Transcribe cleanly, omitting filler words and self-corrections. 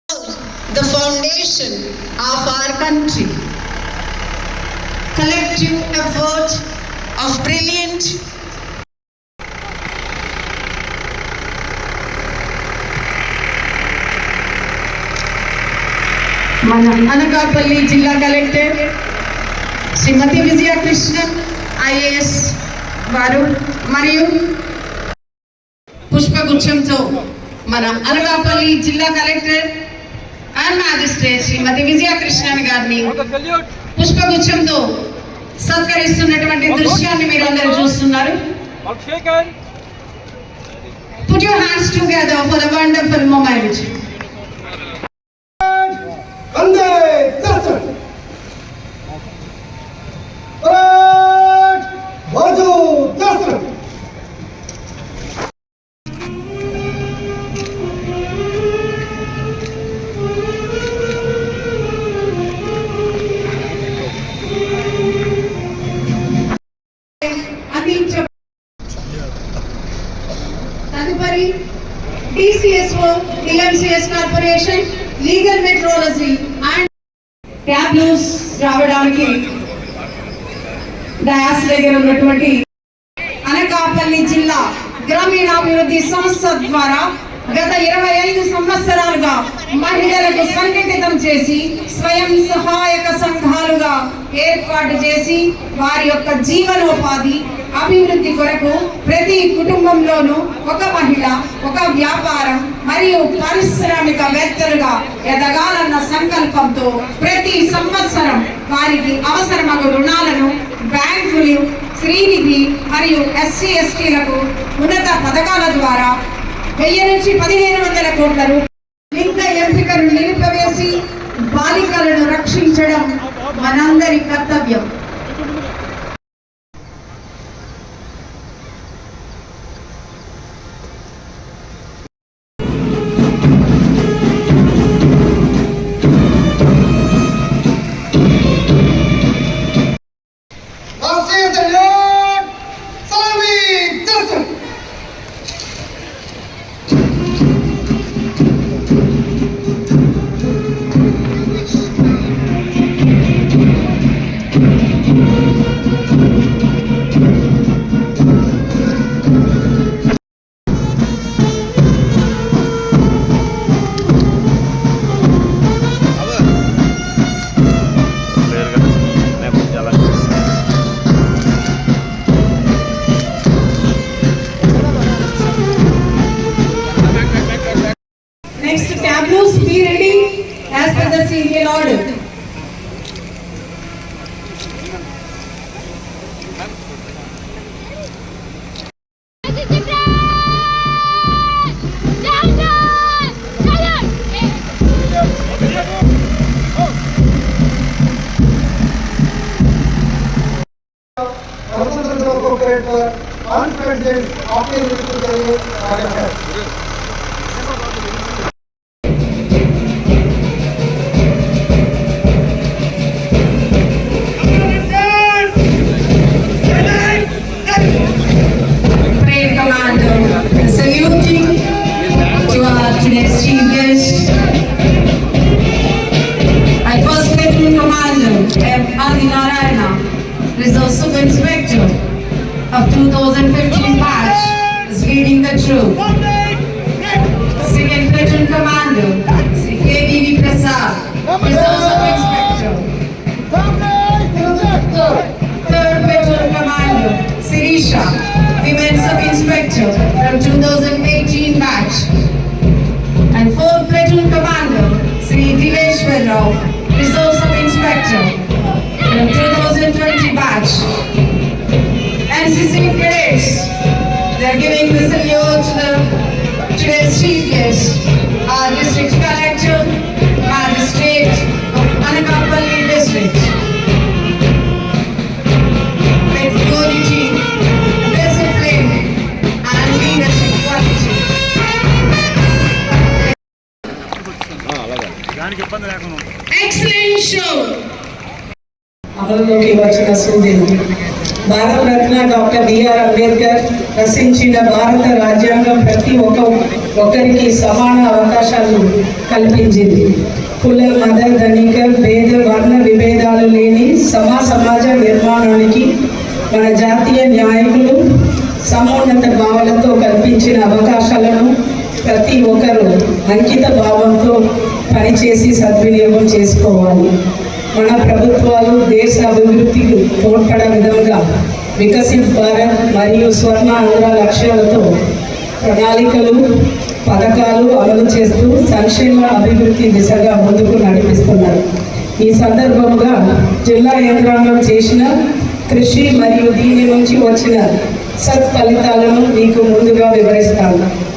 the foundation of our country. Collective effort of brilliant మన అనకాపల్లి జిల్లా collector శ్రీమతి Vijayakrishnan IAS వారు మరియు పుష్పగుచ్చంతో మన అనకాపల్లి జిల్లా కలెక్టర్ అండ్ మ్యాజిస్ట్రేట్ శ్రీమతి విజయకృష్ణన్ గారిని పుష్పగుచ్చంతో సత్కరిస్తున్నటువంటి దృశ్యాన్ని మీరు అందరూ చూస్తున్నారు. Put your hands together for the wonderful moment. తదుపరి DCSO DMCS corporation legal metrology and tableaux రావడానికి డయాస్ దగ్గర ఉన్నటువంటి అనకాపల్లి జిల్లా గ్రామీణాభివృద్ధి సంస్థ ద్వారా గత 25 సంవత్సరాలుగా మహిళలకు సంఘటితం చేసి స్వయం సహాయక సంఘాలుగా ఏర్పాటు చేసి వారి యొక్క జీవనోపాధి అభివృద్ధి కొరకు ప్రతి కుటుంబంలోనూ ఒక మహిళ ఒక వ్యాపారం మరియు పారిశ్రామికవేత్తలుగా ఎదగాలన్న సంకల్పంతో ప్రతి సంవత్సరం వారికి అవసరమగు రుణాలను బ్యాంకులు శ్రీనిధి మరియు SC STలకు ఉన్నత పథకాల ద్వారా 1000 నుంచి 1500 కోట్ల లింగ ఎంపికను నిలిపివేసి బాలికలను రక్షించడం మనందరి కర్తవ్యం. Next, tableaus be ready as per the serial order. Reserve Sub-Inspector of 2015 batch is leading the troop. Second Platoon Commander, Sri KVV Prasad, Reserve Sub-Inspector. Third Platoon Commander, Sirisha, Women Sub-Inspector from 2018 batch. And fourth Platoon Commander, Sri Dileshwar Rao, Reserve Sub-Inspector from 2020 batch. NCC cadets, they are giving the salute to today's chief guest, our district collector, magistrate of Anakapalli district. With unity, discipline, and leadership quality. Excellent show. అమలులోకి వచ్చిన సూర్యుడు Bharat Ratna doctor BR Ambedkar రచించిన భారత రాజ్యాంగం ప్రతి ఒక్క ఒకరికి సమాన అవకాశాలు కల్పించింది. కుల మత ధనిక భేద వర్ణ విభేదాలు లేని సమాజ నిర్మాణానికి మన జాతీయ నాయకులు సమున్నత భావాలతో కల్పించిన అవకాశాలను ప్రతి ఒక్కరూ అంకిత భావంతో పనిచేసి సద్వినియోగం చేసుకోవాలి. మన ప్రభుత్వాలు దేశ అభివృద్ధికి తోడ్పడే విధంగా వికసిత్ భారత్ మరియు స్వర్ణ ఆంధ్ర లక్ష్యాలతో ప్రణాళికలు పథకాలు అమలు చేస్తూ సంక్షేమ అభివృద్ధి దిశగా ముందుకు నడిపిస్తున్నారు. ఈ సందర్భంగా జిల్లా యంత్రాంగం చేసిన కృషి మరియు దీని నుంచి వచ్చిన సత్ఫలితాలను మీకు ముందుగా వివరిస్తాను.